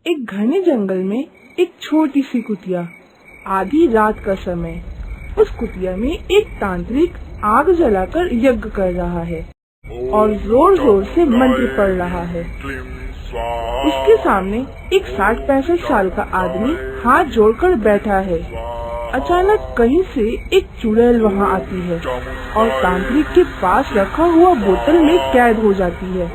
एक घने जंगल में एक छोटी सी कुटिया। आधी रात का समय। उस कुटिया में एक तांत्रिक आग जलाकर यज्ञ कर रहा है और जोर जोर से मंत्र पढ़ रहा है। उसके सामने एक 60-65 साल का आदमी हाथ जोड़कर बैठा है। अचानक कहीं से एक चुड़ैल वहाँ आती है और तांत्रिक के पास रखा हुआ बोतल में कैद हो जाती है।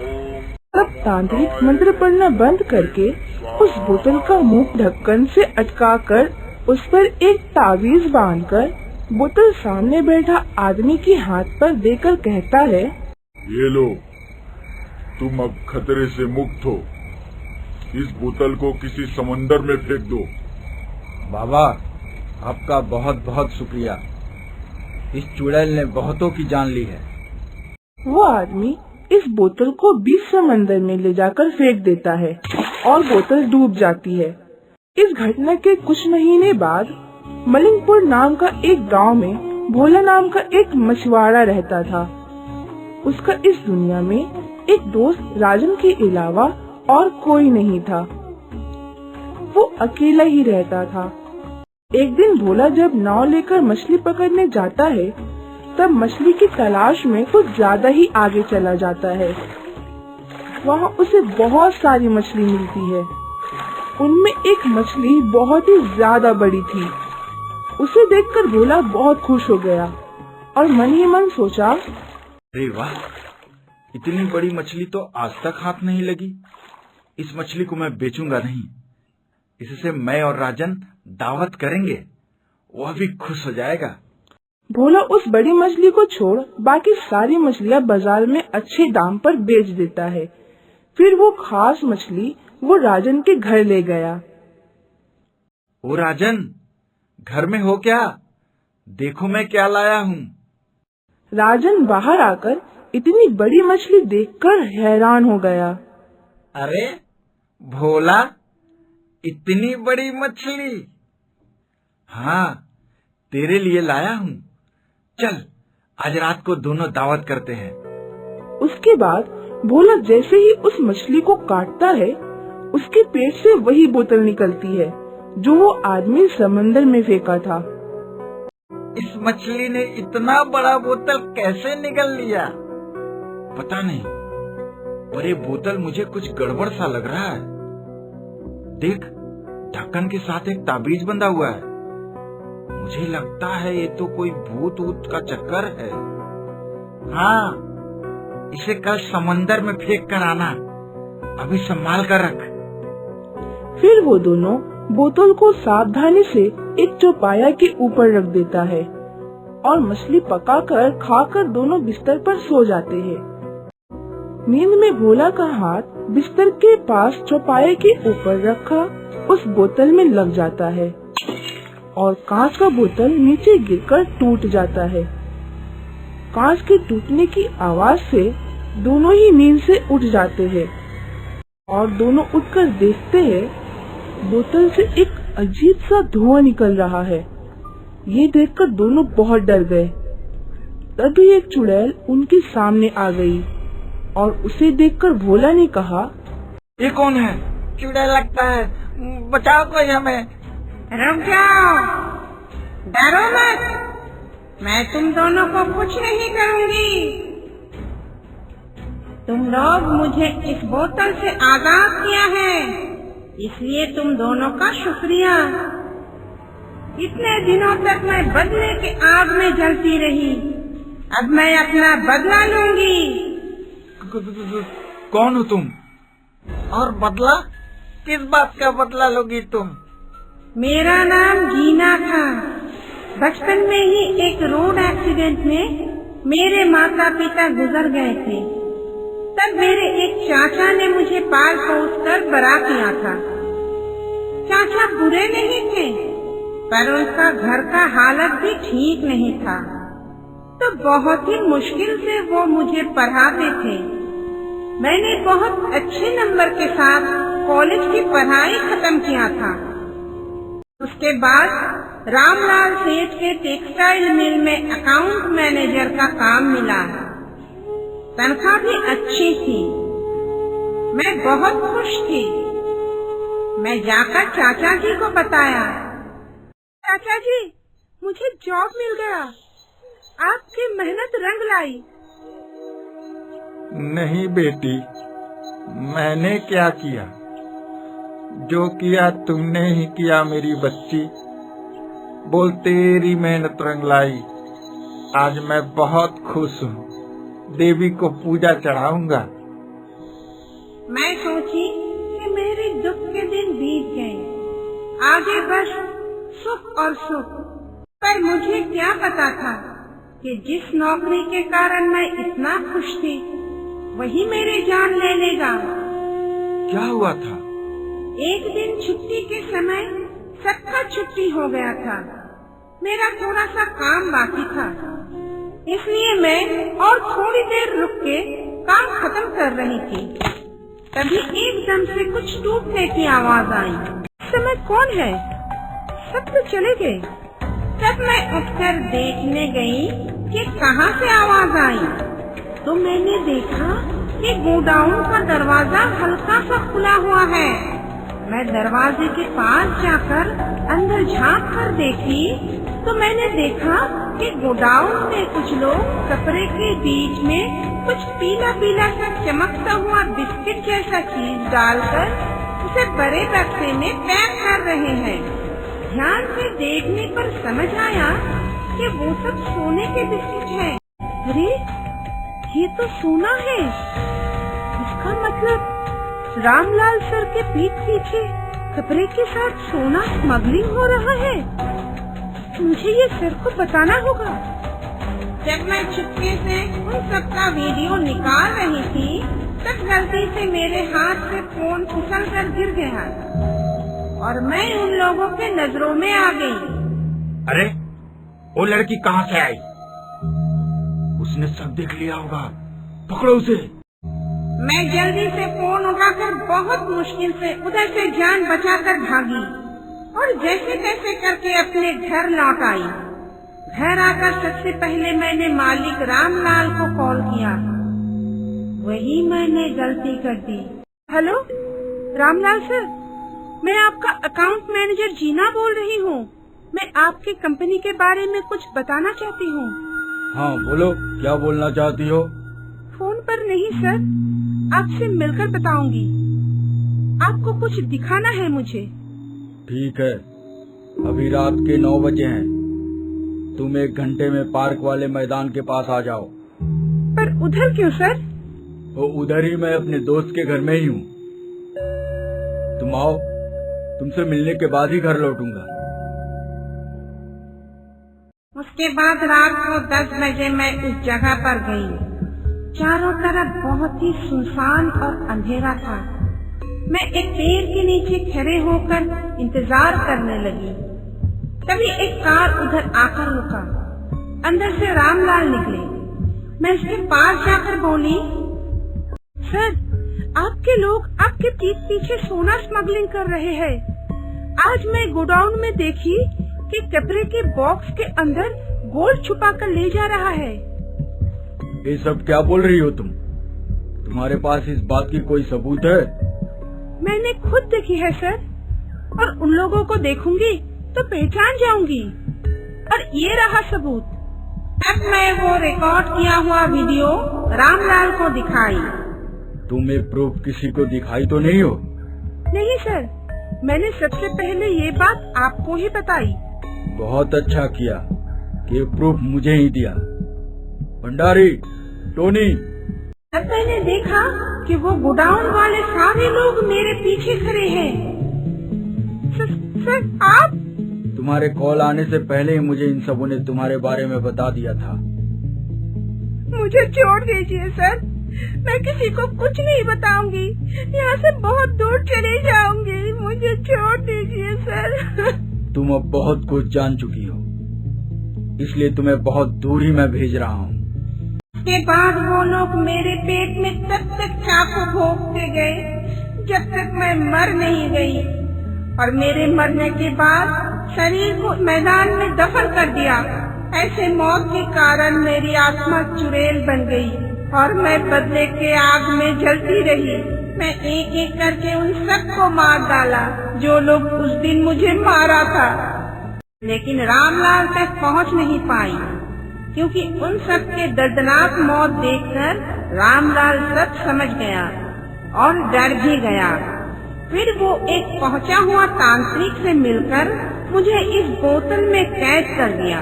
तब तांत्रिक मंत्र पढ़ना बंद करके उस बोतल का मुंह ढक्कन से अटकाकर उस पर एक ताबीज बांधकर बोतल सामने बैठा आदमी के हाथ पर देकर कहता है, ये लो, तुम अब खतरे से मुक्त हो। इस बोतल को किसी समंदर में फेंक दो। बाबा, आपका बहुत बहुत शुक्रिया। इस चुड़ैल ने बहुतों की जान ली है। वो आदमी इस बोतल को बीच समंदर में ले जाकर फेंक देता है और बोतल डूब जाती है। इस घटना के कुछ महीने बाद मलिंगपुर नाम का एक गांव में भोला नाम का एक मछुआरा रहता था। उसका इस दुनिया में एक दोस्त राजन के अलावा और कोई नहीं था। वो अकेला ही रहता था। एक दिन भोला जब नाव लेकर मछली पकड़ने जाता है तब मछली की तलाश में कुछ ज्यादा ही आगे चला जाता है। वहाँ उसे बहुत सारी मछली मिलती है। उनमें एक मछली बहुत ही ज्यादा बड़ी थी। उसे देखकर भोला बहुत खुश हो गया और मन ही मन सोचा, अरे वाह, इतनी बड़ी मछली तो आज तक हाथ नहीं लगी। इस मछली को मैं बेचूंगा नहीं। इससे मैं और राजन दावत करेंगे, वह भी खुश हो जाएगा। भोला उस बड़ी मछली को छोड़ बाकी सारी मछलियाँ बाजार में अच्छे दाम पर बेच देता है। फिर वो खास मछली वो राजन के घर ले गया। ओ राजन, घर में हो क्या? देखो मैं क्या लाया हूँ। राजन बाहर आकर इतनी बड़ी मछली देखकर हैरान हो गया। अरे भोला, इतनी बड़ी मछली? हाँ, तेरे लिए लाया हूँ। चल, आज रात को दोनों दावत करते हैं। उसके बाद भोला जैसे ही उस मछली को काटता है, उसके पेट से वही बोतल निकलती है जो वो आदमी समंदर में फेंका था। इस मछली ने इतना बड़ा बोतल कैसे निगल लिया? पता नहीं, पर ये बोतल मुझे कुछ गड़बड़ सा लग रहा है। देख, ढक्कन के साथ एक ताबीज बंधा हुआ है। मुझे लगता है ये तो कोई भूत ऊत का चक्कर है। हाँ, इसे कल समंदर में फेंक कर आना। अभी संभाल कर रख। फिर वो दोनों बोतल को सावधानी से एक चौपाया के ऊपर रख देता है और मछली पकाकर खाकर दोनों बिस्तर पर सो जाते हैं। नींद में भोला का हाथ बिस्तर के पास चौपाया के ऊपर रखा उस बोतल में लग जाता है और कांच का बोतल नीचे गिरकर टूट जाता है। कांच के टूटने की आवाज से दोनों ही नींद से उठ जाते हैं और दोनों उठकर देखते हैं बोतल से एक अजीब सा धुआं निकल रहा है। ये देखकर दोनों बहुत डर गए। तभी एक चुड़ैल उनके सामने आ गई और उसे देखकर भोला ने कहा, ये कौन है? चुड़ैल लगता है, बचाओ कोई हमें। रुक जाओ, डरो मत, मैं तुम दोनों को कुछ नहीं करूंगी। तुम लोग मुझे इस बोतल से आगाज किया है, इसलिए तुम दोनों का शुक्रिया। इतने दिनों तक मैं बदले की आग में जलती रही, अब मैं अपना बदला लूंगी। कौन हो तुम? और बदला? किस बात का बदला लोगी तुम? मेरा नाम गीना था। बचपन में ही एक रोड एक्सीडेंट में मेरे माता पिता गुजर गए थे। तब मेरे एक चाचा ने मुझे पाल पोस कर बड़ा किया था। चाचा बुरे नहीं थे, पर उनका घर का हालत भी ठीक नहीं था, तो बहुत ही मुश्किल से वो मुझे पढ़ाते थे। मैंने बहुत अच्छे नंबर के साथ कॉलेज की पढ़ाई खत्म किया था। उसके बाद रामलाल सेठ के टेक्सटाइल मिल में अकाउंट मैनेजर का काम मिला। तनख्वाह भी अच्छी थी। मैं बहुत खुश थी। मैं जाकर चाचा जी को बताया। चाचा जी, मुझे जॉब मिल गया। आपकी मेहनत रंग लाई। नहीं बेटी, मैंने क्या किया? जो किया तुमने ही किया मेरी बच्ची। बोल, तेरी मेहनत रंग लाई। आज मैं बहुत खुश हूँ। देवी को पूजा चढ़ाऊंगा। मैं सोची कि मेरे दुख के दिन बीत गए, आगे बस सुख और सुख। पर मुझे क्या पता था कि जिस नौकरी के कारण मैं इतना खुश थी, वही मेरी जान ले लेगा। क्या हुआ था? एक दिन छुट्टी के समय सबका छुट्टी हो गया था। मेरा थोड़ा सा काम बाकी था, इसलिए मैं और थोड़ी देर रुक के काम खत्म कर रही थी। तभी एकदम से कुछ टूटने की आवाज आई। इस समय कौन है? सब तो चले गए। तब मैं उठकर देखने गई कि कहाँ से आवाज आई, तो मैंने देखा कि गोडाउन का दरवाजा हल्का सा खुला हुआ है। मैं दरवाजे के पास जाकर अंदर झांक कर देखी तो मैंने देखा कि गोडाउन में कुछ लोग कपड़े के बीच में कुछ पीला पीला सा चमकता हुआ बिस्किट जैसा चीज डालकर उसे बड़े बक्से में पैक कर रहे हैं। ध्यान से देखने पर समझ आया कि वो सब सोने के बिस्किट हैं। अरे, ये तो सोना है। इसका मतलब रामलाल सर के पीठ पीछे कपड़े के साथ सोना स्मगलिंग हो रहा है। मुझे ये सर को बताना होगा। जब मैं चुपके से उन सबका वीडियो निकाल रही थी, तब गलती से मेरे हाथ से फोन फिसल कर गिर गया और मैं उन लोगों के नजरों में आ गई। अरे, वो लड़की कहाँ से आई? उसने सब देख लिया होगा। पकड़ो उसे। मैं जल्दी से फोन उठाकर बहुत मुश्किल से उधर से जान बचाकर भागी और जैसे तैसे करके अपने घर लौट आई। घर आकर सबसे पहले मैंने मालिक रामलाल को कॉल किया। वही मैंने गलती कर दी। हेलो रामलाल सर, मैं आपका अकाउंट मैनेजर जीना बोल रही हूँ। मैं आपकी कंपनी के बारे में कुछ बताना चाहती हूँ। हाँ बोलो, क्या बोलना चाहती हो? फोन पर नहीं सर, आपसे मिलकर बताऊंगी। आपको कुछ दिखाना है मुझे। ठीक है, अभी रात के 9 बजे हैं। तुम 1 घंटे में पार्क वाले मैदान के पास आ जाओ। पर उधर क्यों सर? वो उधर ही, मैं अपने दोस्त के घर में ही हूँ। तुम आओ, तुमसे मिलने के बाद ही घर लौटूंगा। उसके बाद रात को 10 बजे मैं उस जगह पर गई। चारों तरफ बहुत ही सुनसान और अंधेरा था। मैं एक पेड़ के नीचे खड़े होकर इंतजार करने लगी। तभी एक कार उधर आकर रुका। अंदर से रामलाल निकले। मैं उसके पास जाकर बोली, सर, आपके लोग आपके पीठ पीछे सोना स्मगलिंग कर रहे हैं। आज मैं गोडाउन में देखी कि कपड़े के बॉक्स के अंदर गोल्ड छुपा कर ले जा रहा है। ये सब क्या बोल रही हो तुम? तुम्हारे पास इस बात की कोई सबूत है? मैंने खुद देखी है सर, और उन लोगों को देखूंगी तो पहचान जाऊंगी। और ये रहा सबूत। अब मैं वो रिकॉर्ड किया हुआ वीडियो रामलाल को दिखाई। तुम ये प्रूफ किसी को दिखाई तो नहीं हो? नहीं सर, मैंने सबसे पहले ये बात आपको ही बताई। बहुत अच्छा किया कि प्रूफ मुझे ही दिया। भंडारी, टोनी। तब मैंने देखा कि वो गोडाउन वाले सारे लोग मेरे पीछे खड़े हैं। सर आप? तुम्हारे कॉल आने से पहले ही मुझे इन सबों ने तुम्हारे बारे में बता दिया था। मुझे छोड़ दीजिए सर, मैं किसी को कुछ नहीं बताऊंगी। यहाँ से बहुत दूर चली जाऊंगी। मुझे छोड़ दीजिए सर। तुम अब बहुत कुछ जान चुकी हो, इसलिए तुम्हें बहुत दूर ही मैं भेज रहा हूँ। के बाद वो लोग मेरे पेट में तब तक चाकू भोंकते गए जब तक मैं मर नहीं गई, और मेरे मरने के बाद शरीर को मैदान में दफन कर दिया। ऐसे मौत के कारण मेरी आत्मा चुड़ैल बन गई और मैं बदले के आग में जलती रही। मैं एक एक करके उन सबको मार डाला जो लोग उस दिन मुझे मारा था, लेकिन रामलाल तक पहुंच नहीं पाई, क्योंकि उन सब के दर्दनाक मौत देखकर रामलाल सब समझ गया और डर भी गया। फिर वो एक पहुंचा हुआ तांत्रिक से मिलकर मुझे इस बोतल में कैद कर दिया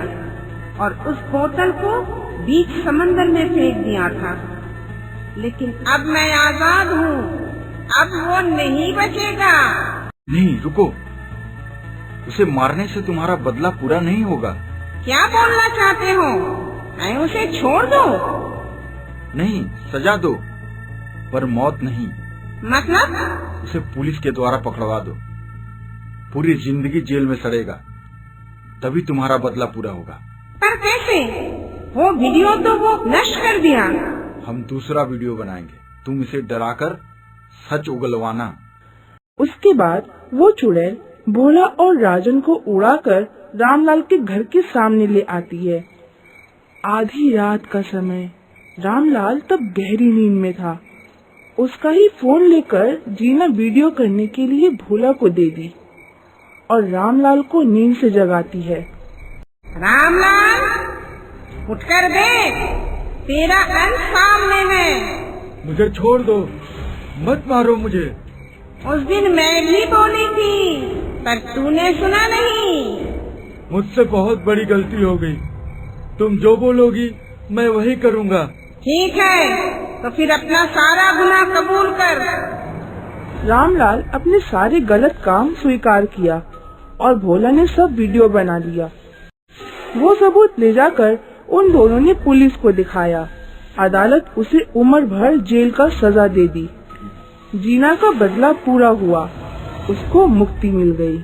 और उस बोतल को बीच समंदर में फेंक दिया था। लेकिन अब मैं आजाद हूँ, अब वो नहीं बचेगा। नहीं, रुको, उसे मारने से तुम्हारा बदला पूरा नहीं होगा। क्या बोलना चाहते हो? मैं उसे छोड़ दूं? नहीं, सजा दो, पर मौत नहीं। मतलब? उसे पुलिस के द्वारा पकड़वा दो, पूरी जिंदगी जेल में सड़ेगा, तभी तुम्हारा बदला पूरा होगा। पर कैसे? वो वीडियो तो वो नष्ट कर दिया। हम दूसरा वीडियो बनाएंगे, तुम इसे डराकर सच उगलवाना। उसके बाद वो चुड़ैल भोला और राजन को उड़ाकर रामलाल के घर के सामने ले आती है। आधी रात का समय, रामलाल तब गहरी नींद में था। उसका ही फोन लेकर जीना वीडियो करने के लिए भोला को दे दी और रामलाल को नींद से जगाती है। रामलाल, उठकर देख, तेरा अंत सामने है। मुझे छोड़ दो, मत मारो मुझे। उस दिन मैं भी बोली थी, पर तूने सुना नहीं। मुझसे बहुत बड़ी गलती हो गई, तुम जो बोलोगी मैं वही करूँगा। ठीक है, तो फिर अपना सारा गुनाह कबूल कर। रामलाल अपने सारे गलत काम स्वीकार किया और भोला ने सब वीडियो बना लिया। वो सबूत ले जाकर उन दोनों ने पुलिस को दिखाया। अदालत उसे उम्र भर जेल का सजा दे दी। जीना का बदला पूरा हुआ, उसको मुक्ति मिल गई।